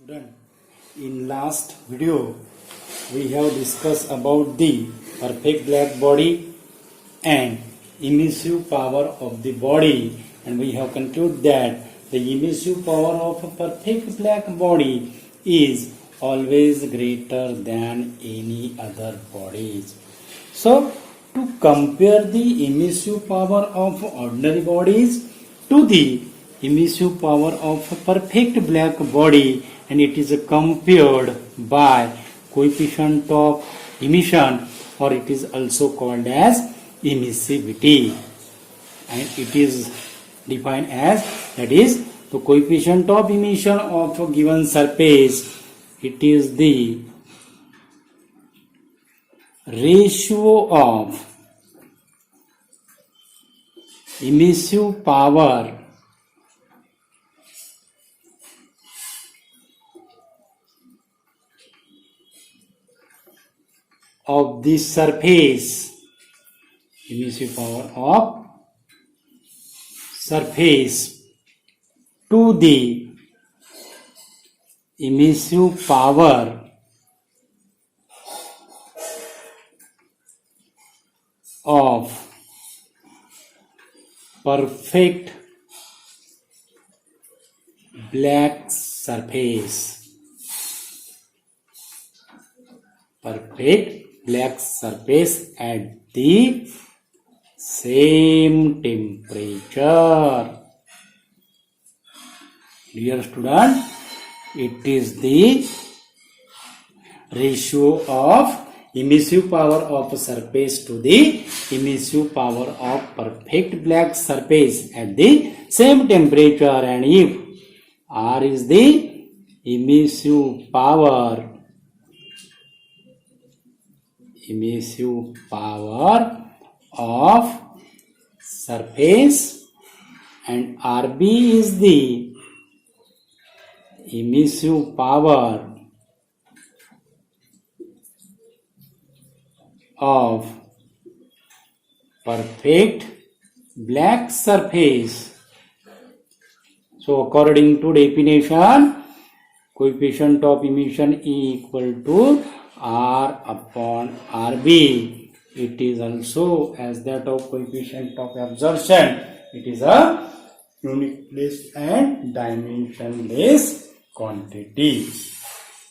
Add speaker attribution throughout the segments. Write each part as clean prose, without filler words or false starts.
Speaker 1: Student, in last video we have discussed about the perfect black body and emissive power of the body, and we have concluded that the emissive power of a perfect black body is always greater than any other bodies. So to compare the emissive power of ordinary bodies to the emissive power of a perfect black body, and it is compared by coefficient of emission, or it is also called as emissivity, and it is defined as, that is, the coefficient of emission of a given surface. It is the ratio of emissive power of the surface, emissive power of surface to the emissive power of perfect black surface. Perfect black surface at the same temperature. Dear student, it is the ratio of emissive power of a surface to the emissive power of perfect black surface at the same temperature, and if R is the emissive power of surface and Rb is the emissive power of perfect black surface. So according to definition, coefficient of emission E equal to R upon Rb. It is also as that of coefficient of absorption. It is a unitless and dimensionless quantity.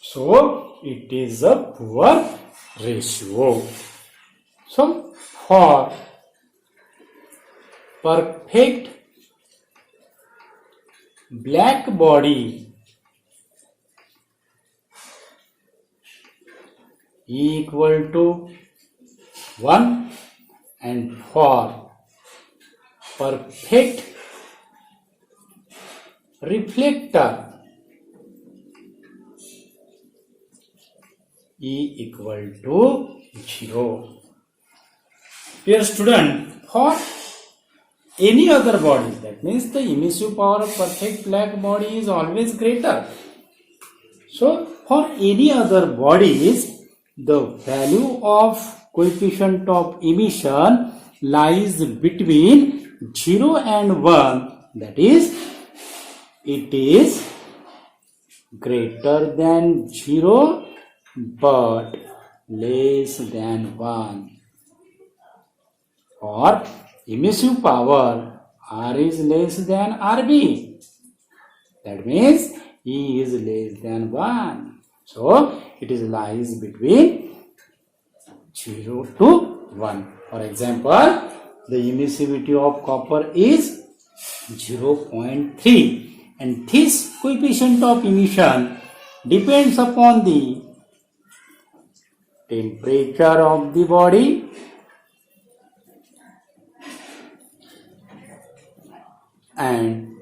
Speaker 1: So it is a poor ratio. So for perfect black body, E equal to 1, and for perfect reflector, E equal to 0. Dear student, for any other body, that means the emissive power of perfect black body is always greater. So for any other bodies, the value of coefficient of emission lies between 0 and 1, that is, it is greater than 0 but less than 1. For emissive power, R is less than Rb, that means E is less than 1. So it is lies between 0 to 1. For example, the emissivity of copper is 0.3, and this coefficient of emission depends upon the temperature of the body and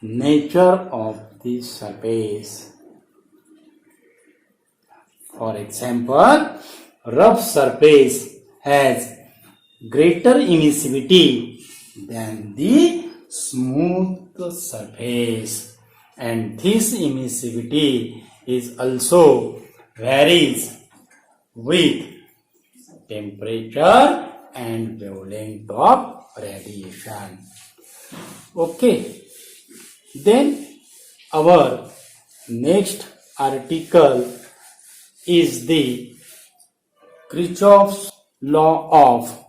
Speaker 1: nature of the surface. For example, rough surface has greater emissivity than the smooth surface, and this emissivity is also varies with temperature and wavelength of radiation. Okay, then our Next article is the Kirchhoff's law of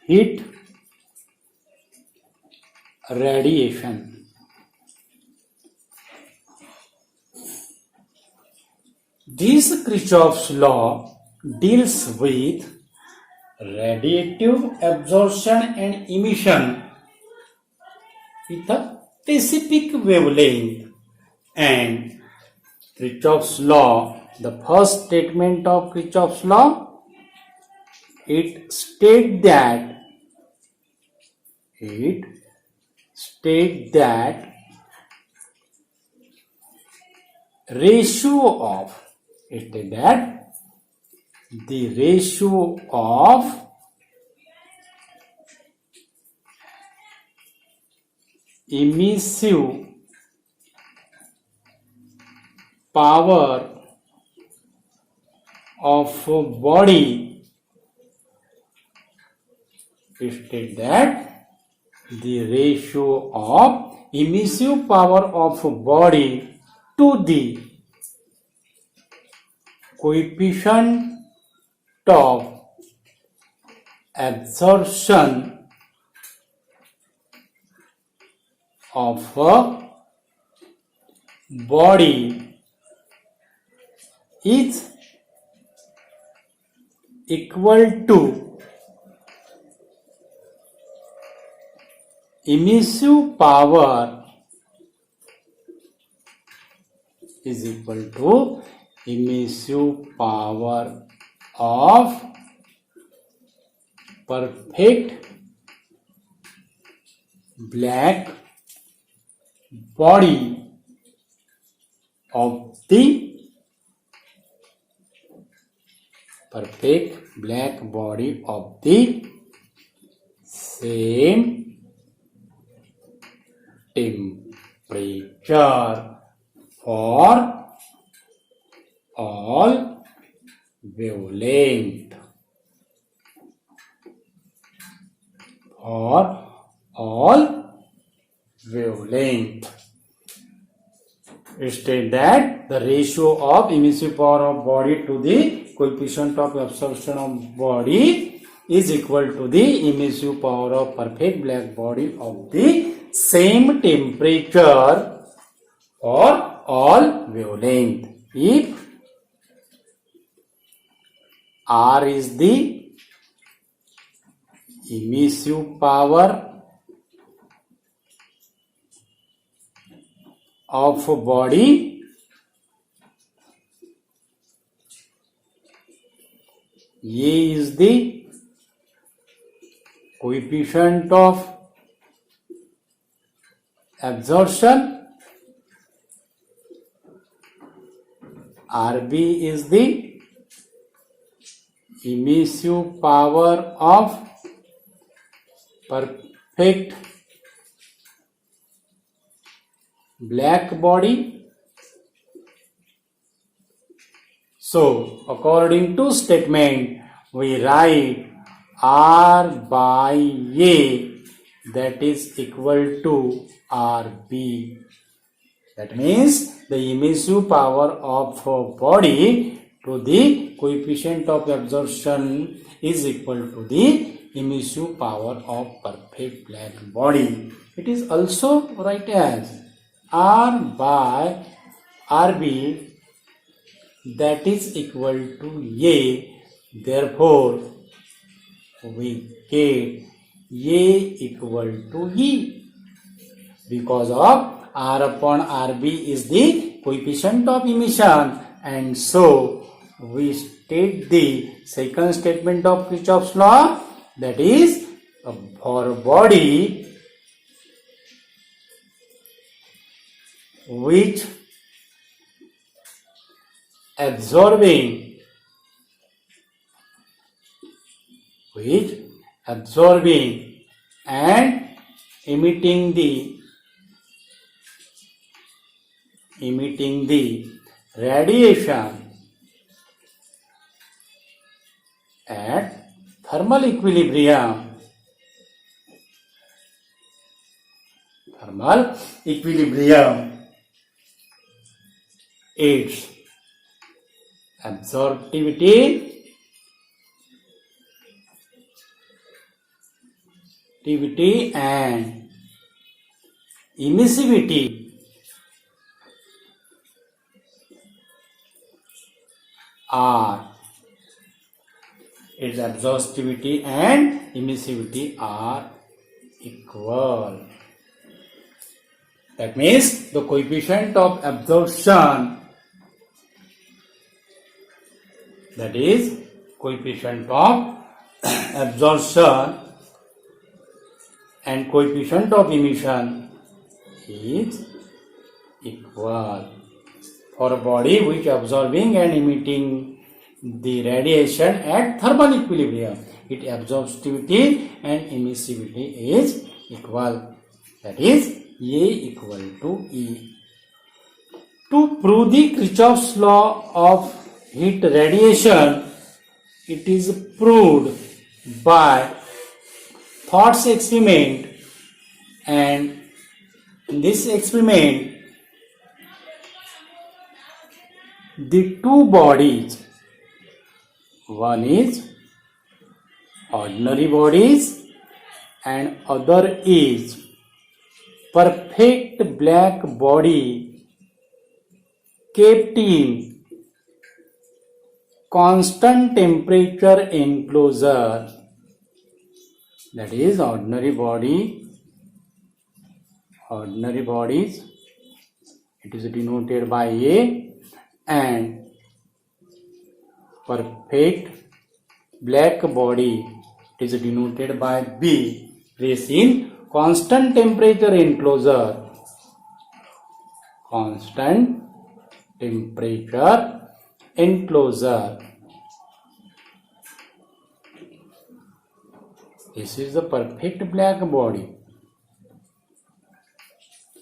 Speaker 1: heat radiation. This Kirchhoff's law deals with radiative absorption and emission with a specific wavelength. And Kirchhoff's law, the first statement of Kirchhoff's law, it states that the ratio of emissive power of body emissive power of body to the coefficient of absorption of a body is equal to emissive power of perfect black body of the same temperature for all wavelength. State that the ratio of emissive power of body to the coefficient of absorption of body is equal to the emissive power of perfect black body of the same temperature for all wavelength. If R is the emissive power of a body, A is the coefficient of absorption, RB is the emissive power of perfect black body. So, according to statement, we write R by A, that is equal to RB. That means the emissive power of a body to the coefficient of absorption is equal to the emissive power of perfect black body. It is also write as R by RB, that is equal to A. Therefore, we get A equal to E, because of R upon RB is the coefficient of emission, and so we state the second statement of Kirchhoff's law, that is for a body which absorbing and emitting the radiation at thermal equilibrium. Thermal equilibrium. Its absorptivity and emissivity are equal. That means the coefficient of absorption, that is coefficient of absorption and coefficient of emission is equal. For a body which absorbing and emitting the radiation at thermal equilibrium, its absorptivity and emissivity is equal. That is A equal to E. To prove the Kirchhoff's law of heat radiation, it is proved by Thor's experiment, and in this experiment the two bodies, one is ordinary bodies and other is perfect black body kept in constant temperature enclosure, that is ordinary bodies, it is denoted by A, and perfect black body, it is denoted by B, placed in constant temperature enclosure. This is the perfect black body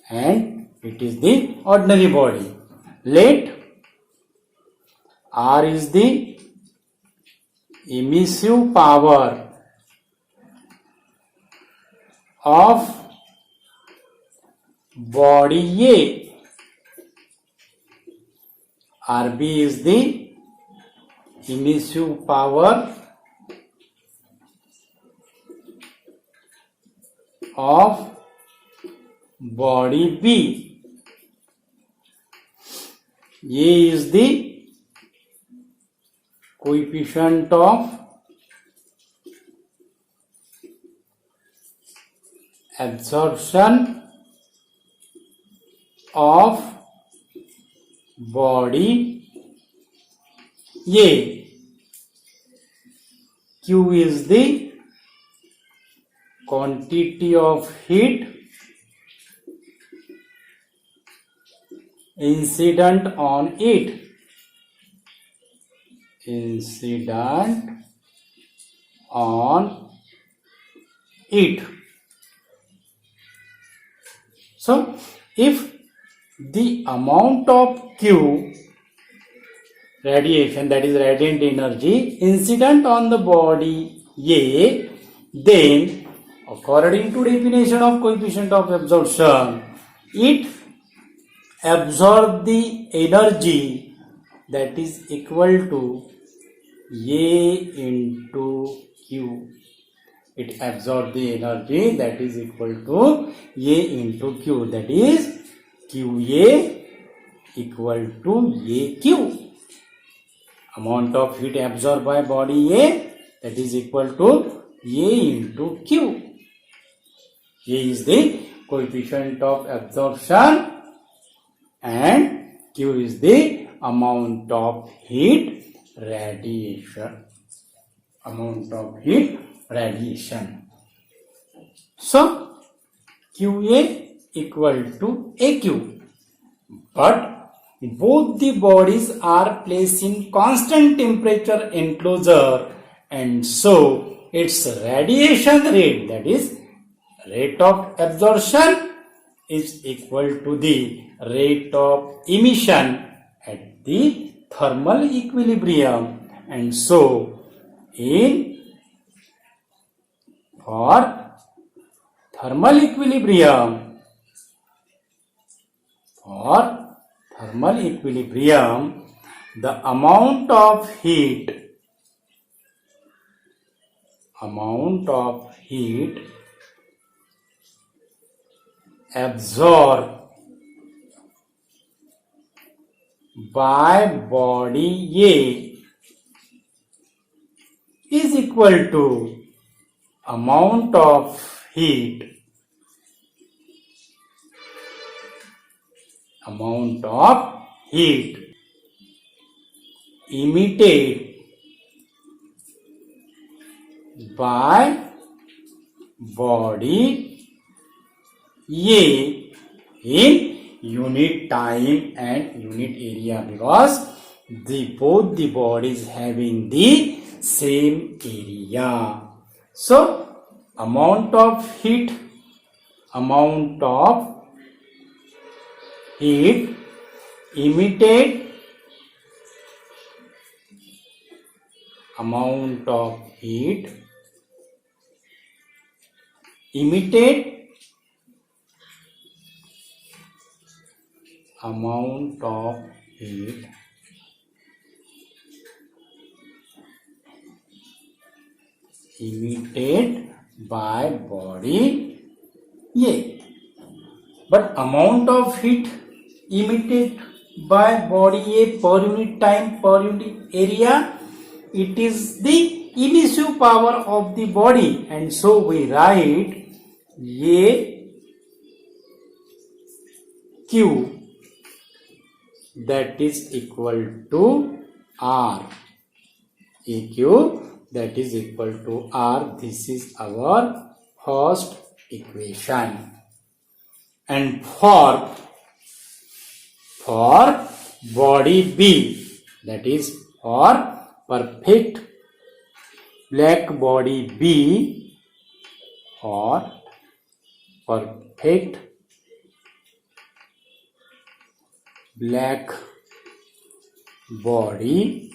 Speaker 1: and it is the ordinary body. Let R is the emissive power of body A. RB is the emissive power of body B. A is the coefficient of absorption of body A. Q is the quantity of heat incident on it. So, if the amount of Q radiation, that is radiant energy, incident on the body A, then according to definition of coefficient of absorption, it absorbs the energy that is equal to A into Q. It absorbs the energy that is equal to A into Q, that is QA equal to AQ. Amount of heat absorbed by body A, that is equal to A into Q. A is the coefficient of absorption and Q is the amount of heat radiation. So, QA equal to AQ. But both the bodies are placed in constant temperature enclosure, and so its radiation rate, that is rate of absorption, is equal to the rate of emission at the thermal equilibrium, and so in for thermal equilibrium. For thermal equilibrium, the amount of heat absorbed by body A is equal to amount of heat emitted by body A in unit time and unit area, because both the bodies having the same area. So amount of heat emitted by body A. But amount of heat emitted by body A per unit time, per unit area, it is the emissive power of the body, and so we write AQ, that is equal to R. AQ, that is equal to R. This is our first equation. And for body B, that is for perfect black body B, or perfect black body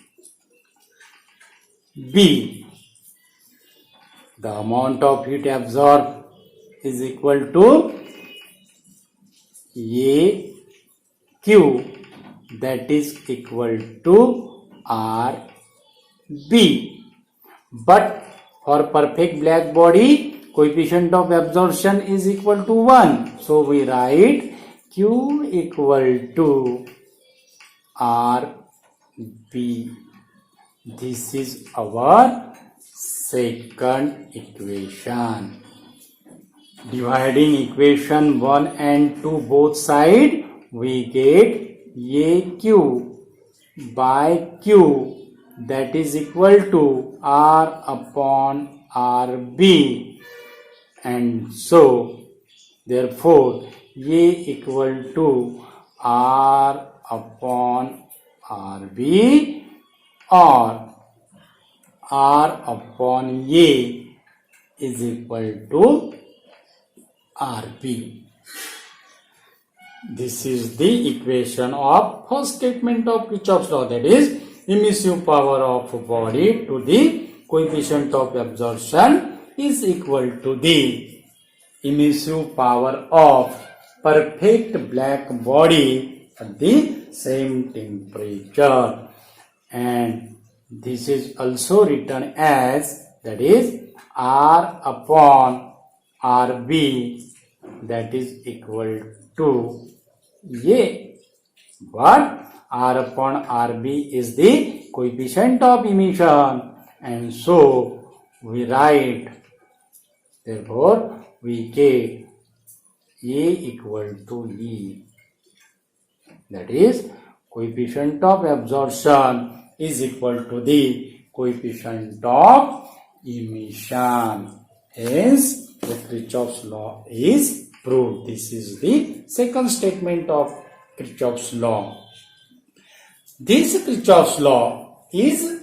Speaker 1: B, the amount of heat absorbed is equal to AQ, that is equal to RB. But for perfect black body, coefficient of absorption is equal to 1. So we write Q equal to RB. This is our second equation. Dividing equation 1 and 2 both side, we get AQ by Q, that is equal to R upon RB. And so therefore A equal to R upon RB, or R upon A is equal to RB. This is the equation of first statement of Kirchhoff's law, that is emissive power of body to the coefficient of absorption is equal to the emissive power of perfect black body at the same temperature. And this is also written as, that is R upon RB, that is equal to A. But R upon RB is the coefficient of emission, and so we write, therefore we get A equal to E, that is coefficient of absorption is equal to the coefficient of emission. Hence the Kirchhoff's law is proved. This is the second statement of Kirchhoff's law. This Kirchhoff's law is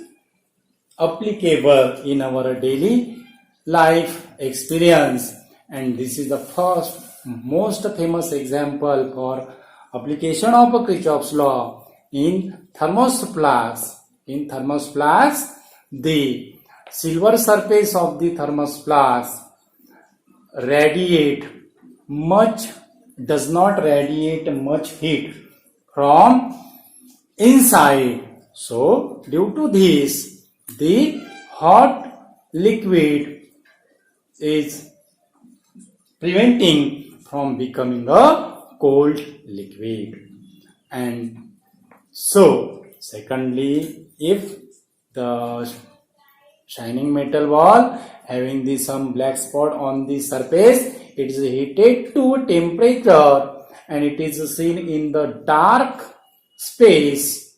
Speaker 1: applicable in our daily life experience, and this is the first most famous example for application of Kirchhoff's law in thermos flask. In thermos flask, the silver surface of the thermos flask does not radiate much heat from inside. So due to this, the hot liquid is preventing from becoming a cold liquid. And so secondly, if the shining metal ball having some black spot on the surface, it is heated to temperature and it is seen in the dark space,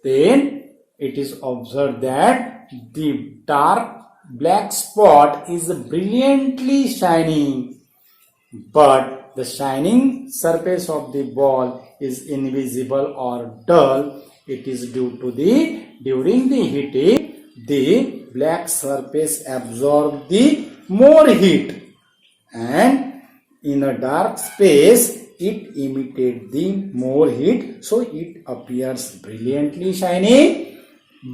Speaker 1: then it is observed that the dark black spot is brilliantly shining, but the shining surface of the ball is invisible or dull. It is due to during the heating, the black surface absorbs the more heat, and in a dark space it emitted the more heat, so it appears brilliantly shining.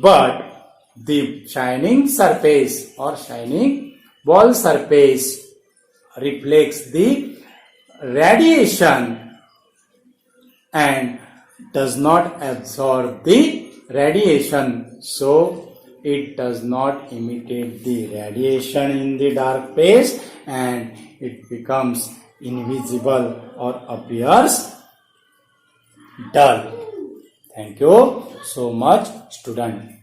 Speaker 1: But the shining surface or shining ball surface reflects the radiation and does not absorb the radiation, so it does not imitate the radiation in the dark place and it becomes invisible or appears dull. Thank you so much, student.